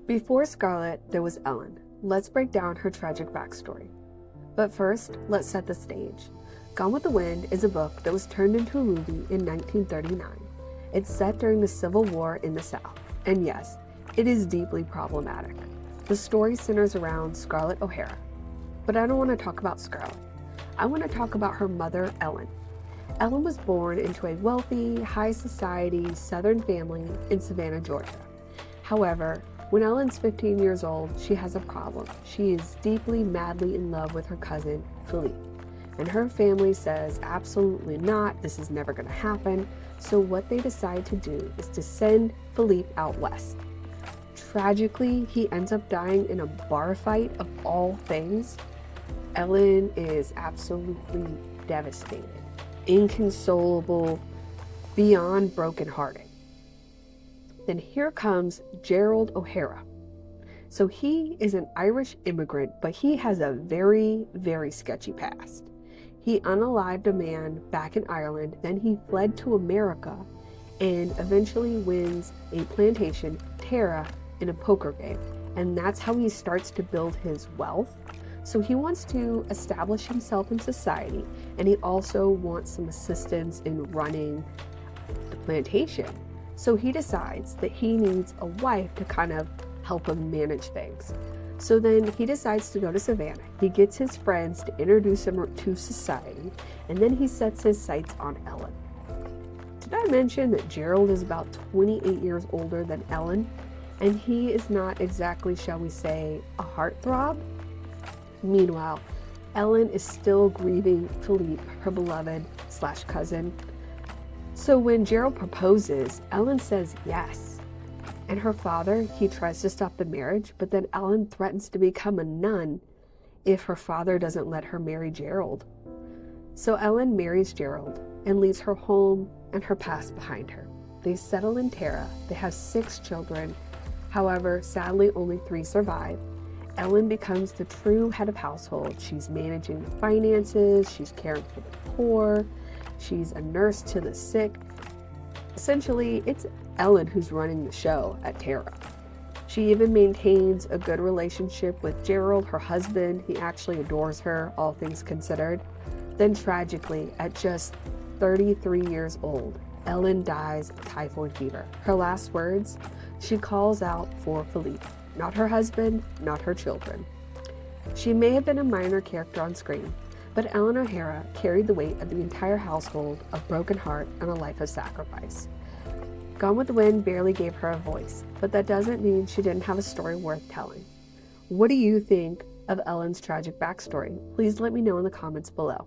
Before Scarlett, there was Ellen. Let's break down her tragic backstory. But first, let's set the stage. Gone with the Wind is a book that was turned into a movie in 1939. It's set during the Civil War in the South, and yes, it is deeply problematic. The story centers around Scarlett O'Hara. But I don't want to talk about Scarlett. I want to talk about her mother, Ellen. Ellen was born into a wealthy, high society Southern family in Savannah, Georgia. However, when Ellen's 15 years old, she has a problem. She is deeply, madly in love with her cousin, Philippe. And her family says, absolutely not, this is never going to happen. So what they decide to do is to send Philippe out west. Tragically, he ends up dying in a bar fight of all things. Ellen is absolutely devastated, inconsolable, beyond brokenhearted. Then here comes Gerald O'Hara. So he is an Irish immigrant, but he has a very, very sketchy past. He unalived a man back in Ireland, then he fled to America and eventually wins a plantation, Tara, in a poker game. And that's how he starts to build his wealth. So he wants to establish himself in society, and he also wants some assistance in running the plantation. So he decides that he needs a wife to kind of help him manage things. So then he decides to go to Savannah. He gets his friends to introduce him to society, and then he sets his sights on Ellen. Did I mention that Gerald is about 28 years older than Ellen? And he is not exactly, shall we say, a heartthrob? Meanwhile, Ellen is still grieving Philippe, her beloved / cousin. So when Gerald proposes, Ellen says yes. And her father, he tries to stop the marriage, but then Ellen threatens to become a nun if her father doesn't let her marry Gerald. So Ellen marries Gerald and leaves her home and her past behind her. They settle in Tara. They have 6 children. However, sadly, only 3 survive. Ellen becomes the true head of household. She's managing the finances, she's caring for the poor, she's a nurse to the sick. Essentially, it's Ellen who's running the show at Tara. She even maintains a good relationship with Gerald, her husband. He actually adores her, all things considered. Then tragically, at just 33 years old, Ellen dies of typhoid fever. Her last words, she calls out for Philippe. Not her husband, not her children. She may have been a minor character on screen, but Ellen O'Hara carried the weight of the entire household, a broken heart, and a life of sacrifice. Gone with the Wind barely gave her a voice, but that doesn't mean she didn't have a story worth telling. What do you think of Ellen's tragic backstory? Please let me know in the comments below.